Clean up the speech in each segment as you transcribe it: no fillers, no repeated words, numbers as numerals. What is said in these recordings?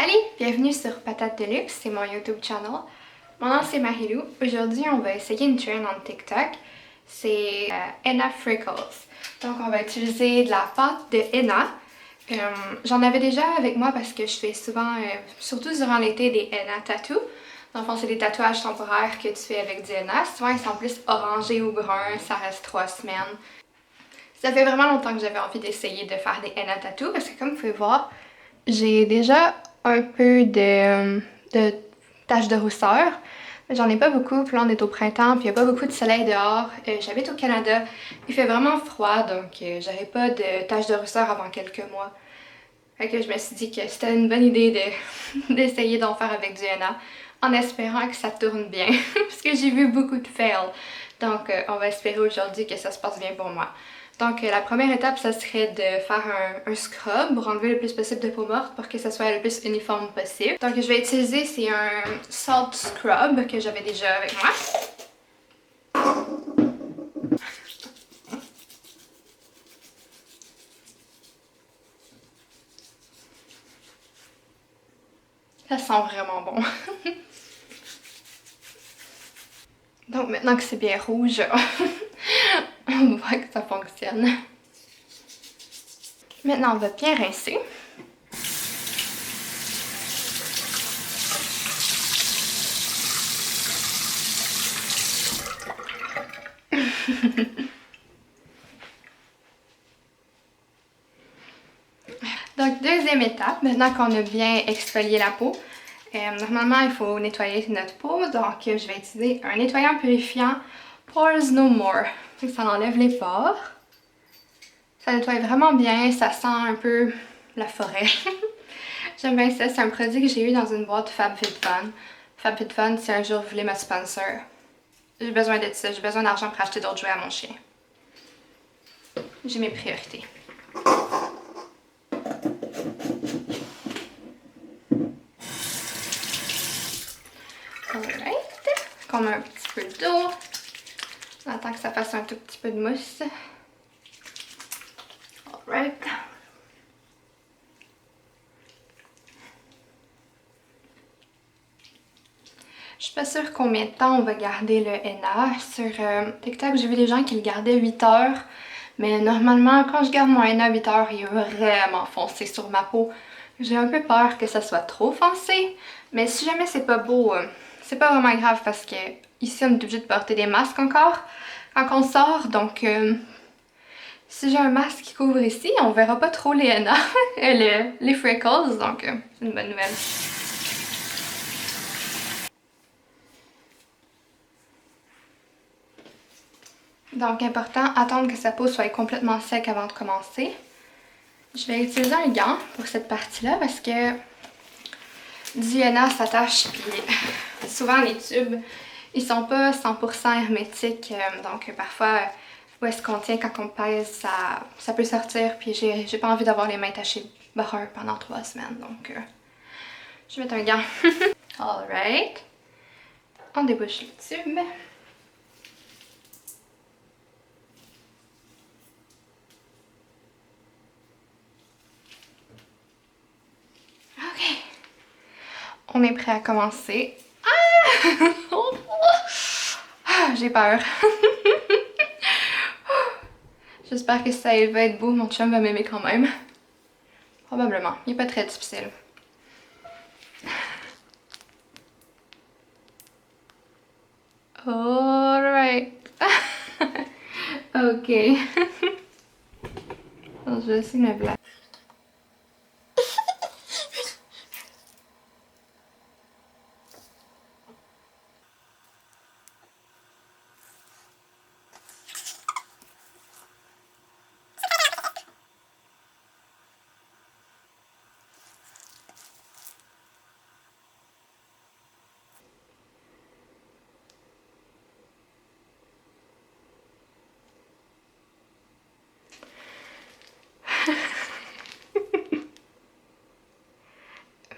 Salut! Bienvenue sur Patate de Luxe, c'est mon YouTube channel. Mon nom c'est Marilou. Aujourd'hui, on va essayer une trend en TikTok. C'est Henna Freckles. Donc, on va utiliser de la pâte de henna. J'en avais déjà avec moi parce que je fais souvent, surtout durant l'été, des henna tattoos. Dans le fond, c'est des tatouages temporaires que tu fais avec du henna. Souvent, ils sont plus orangés ou bruns, ça reste 3 semaines. Ça fait vraiment longtemps que j'avais envie d'essayer de faire des henna tattoos parce que comme vous pouvez voir, j'ai déjà un peu de taches de rousseur. J'en ai pas beaucoup, puis là on est au printemps, puis il n'y a pas beaucoup de soleil dehors. J'habite au Canada, il fait vraiment froid, donc j'aurai pas de taches de rousseur avant quelques mois. Fait que je me suis dit que c'était une bonne idée d'essayer d'en faire avec du henna, en espérant que ça tourne bien, parce que j'ai vu beaucoup de fails. Donc on va espérer aujourd'hui que ça se passe bien pour moi. Donc la première étape, ça serait de faire un scrub pour enlever le plus possible de peau morte pour que ça soit le plus uniforme possible. Donc je vais utiliser, c'est un salt scrub que j'avais déjà avec moi. Ça sent vraiment bon. Donc maintenant que c'est bien rouge, on voit que ça fonctionne. Maintenant on va bien rincer. Donc deuxième étape, maintenant qu'on a bien exfolié la peau, normalement il faut nettoyer notre peau, donc je vais utiliser un nettoyant purifiant Pores No More. Ça enlève les pores. Ça nettoie vraiment bien, ça sent un peu la forêt. J'aime bien ça, c'est un produit que j'ai eu dans une boîte FabFitFun. FabFitFun, si un jour vous voulez me sponsor, j'ai besoin de ça, j'ai besoin d'argent pour acheter d'autres jouets à mon chien. J'ai mes priorités. Alright, on met un petit peu d'eau. On attend que ça fasse un tout petit peu de mousse. Alright. Je suis pas sûre combien de temps on va garder le henna. Sur TikTok, j'ai vu des gens qui le gardaient 8 heures. Mais normalement, quand je garde mon henna 8 heures, il est vraiment foncé sur ma peau. J'ai un peu peur que ça soit trop foncé. Mais si jamais c'est pas beau, c'est pas vraiment grave parce que ici on est obligé de porter des masques encore quand on sort. Donc si j'ai un masque qui couvre ici, on verra pas trop les henna, les freckles. Donc c'est une bonne nouvelle. Donc important, attendre que sa peau soit complètement sec avant de commencer. Je vais utiliser un gant pour cette partie-là parce que du henna s'attache, puis souvent les tubes, ils sont pas 100% hermétiques, donc parfois où est-ce qu'on tient quand on pèse, ça peut sortir, puis j'ai pas envie d'avoir les mains tachées brun pendant 3 semaines, donc je vais mettre un gant. Alright, on débouche le tube. On est prêt à commencer. Ah! J'ai peur. J'espère que ça va être beau. Mon chum va m'aimer quand même. Probablement. Il n'est pas très difficile. Alright. Ok. Je vais essayer de me blague.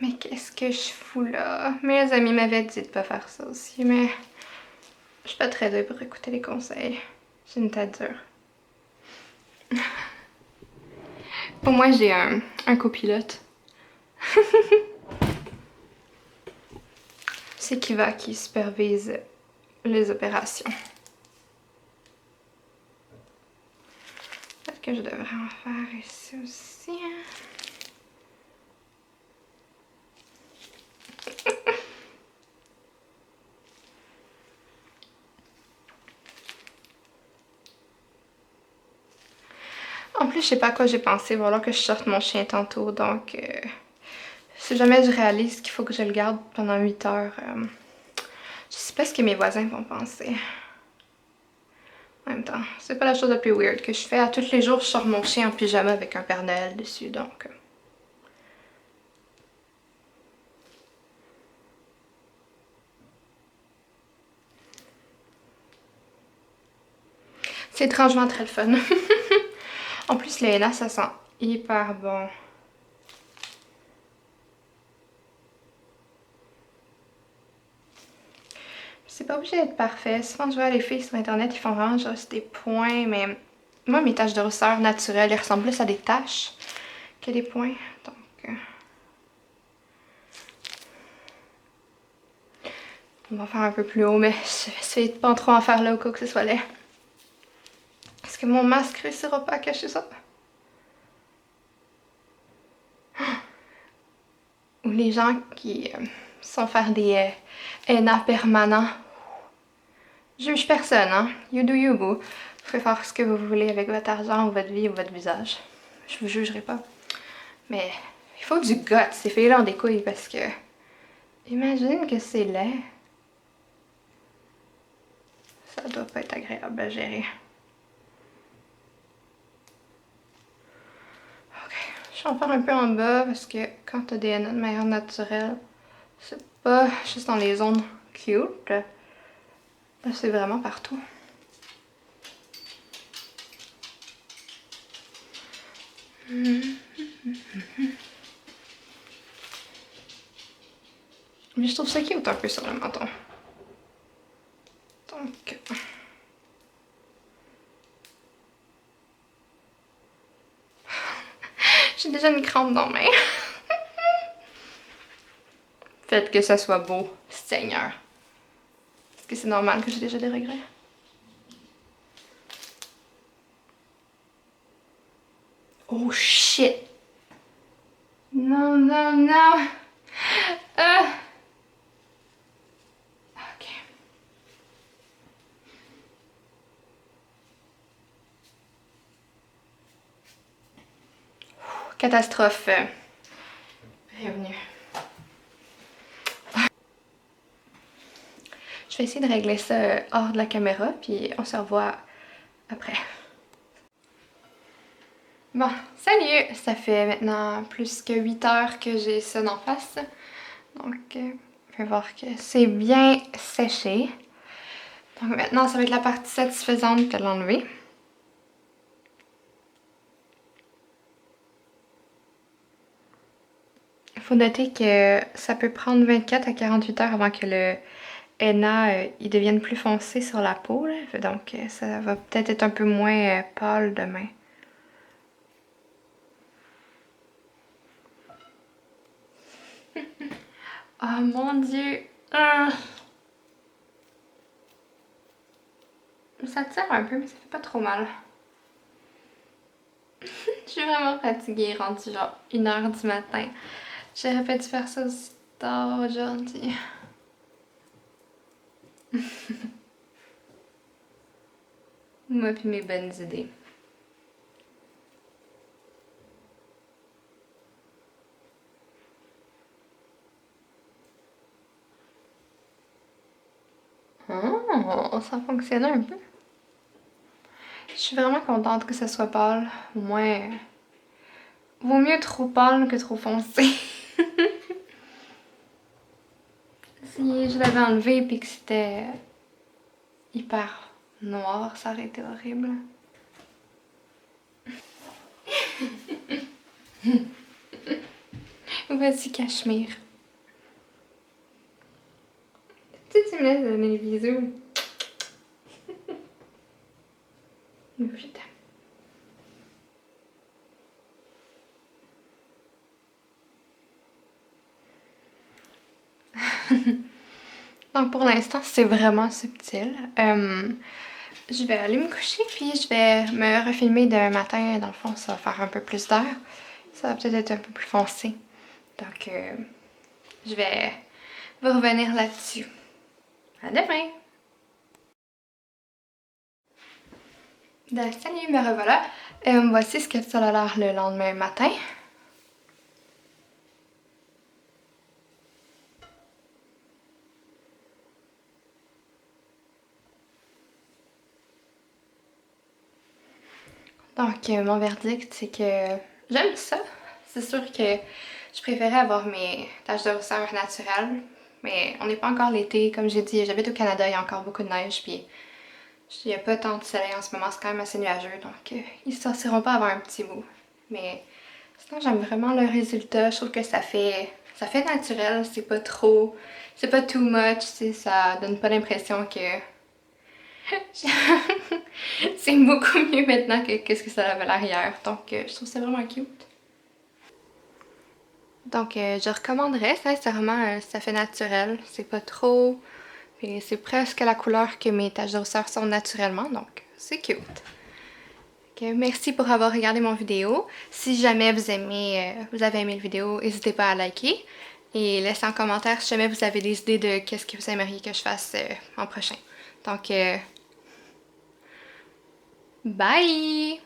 Mais qu'est-ce que je fous là? Mes amis m'avaient dit de pas faire ça aussi, mais je suis pas très douée pour écouter les conseils. J'ai une tête dure. Pour moi, j'ai un copilote. C'est Kiva qui supervise les opérations. Peut-être que je devrais en faire ici aussi. En plus, je sais pas à quoi j'ai pensé. Voilà que je sorte mon chien tantôt, donc si jamais je réalise qu'il faut que je le garde pendant 8 heures, je sais pas ce que mes voisins vont penser. En même temps, c'est pas la chose la plus weird que je fais. À tous les jours, je sors mon chien en pyjama avec un Père Noël dessus, donc... C'est étrangement très le fun. En plus, le henna, ça sent hyper bon. C'est pas obligé d'être parfait. Souvent, je vois les filles sur internet, ils font vraiment juste des points, mais moi, mes taches de rousseur naturelles, elles ressemblent plus à des taches que des points. Donc, on va faire un peu plus haut, mais je vais essayer de pas trop en faire là au cas que ce soit laid. Est-ce que mon masque réussira pas à cacher ça? Ou les gens qui sont faire des henna permanents. Juge personne, hein? You do you, boo. Vous pouvez faire ce que vous voulez avec votre argent ou votre vie ou votre visage. Je vous jugerai pas. Mais il faut du guts, ces filles-là ont des couilles parce que... Imagine que c'est laid. Ça doit pas être agréable à gérer. Ok, je vais en faire un peu en bas parce que quand t'as des hennas de manière naturelle, c'est pas juste dans les zones cute. Là, c'est vraiment partout. Mais je trouve ça cute un peu sur le menton. Donc... J'ai déjà une crampe dans la main. Faites que ça soit beau, Seigneur. Est-ce que c'est normal que j'ai déjà des regrets? Oh shit! Non, non, non! Ok. Catastrophe bienvenue. Je vais essayer de régler ça hors de la caméra, puis on se revoit après. Bon, salut! Ça fait maintenant plus que 8 heures que j'ai ça d'en face. Donc, je vais voir que c'est bien séché. Donc maintenant, ça va être la partie satisfaisante de l'enlever. Il faut noter que ça peut prendre 24 à 48 heures avant que le henna il devienne plus foncé sur la peau. Là. Donc ça va peut-être être un peu moins pâle demain. Oh mon dieu! Ça tire un peu, mais ça fait pas trop mal. Je suis vraiment fatiguée, rendue genre 1h du matin. J'aurais pas dû faire ça aussi tard aujourd'hui. Moi puis mes bonnes idées. Oh, ça fonctionne un peu. Je suis vraiment contente que ça soit pâle. Au moins, vaut mieux trop pâle que trop foncé. Si je l'avais enlevé et que c'était hyper noir, ça aurait été horrible. Vas-y, Cachemire. Tu me laisses donner des bisous. Je t'aime. Donc pour l'instant, c'est vraiment subtil. Je vais aller me coucher puis je vais me refilmer demain matin. Dans le fond, ça va faire un peu plus d'heure. Ça va peut-être être un peu plus foncé. Donc je vais vous revenir là-dessus. À demain! Salut, me revoilà. Voici ce que ça a l'air le lendemain matin. Donc, mon verdict, c'est que j'aime ça. C'est sûr que je préférais avoir mes taches de rousseur naturelles, mais on n'est pas encore l'été. Comme j'ai dit, j'habite au Canada, il y a encore beaucoup de neige, puis il n'y a pas tant de soleil en ce moment, c'est quand même assez nuageux, donc ils ne sortiront pas avant un petit bout. Mais sinon, j'aime vraiment le résultat. Je trouve que ça fait naturel, c'est pas too much, ça donne pas l'impression que c'est beaucoup mieux maintenant que qu'est-ce que ça avait l'air hier. Donc, je trouve ça vraiment cute. Donc, je recommanderais sincèrement, ça fait naturel. C'est pas trop. Puis c'est presque la couleur que mes taches de rousseur sont naturellement. Donc, c'est cute. Ok, merci pour avoir regardé mon vidéo. Si jamais vous avez aimé la vidéo, n'hésitez pas à liker. Et laissez en commentaire si jamais vous avez des idées de qu'est-ce que vous aimeriez que je fasse en prochain. Donc, bye!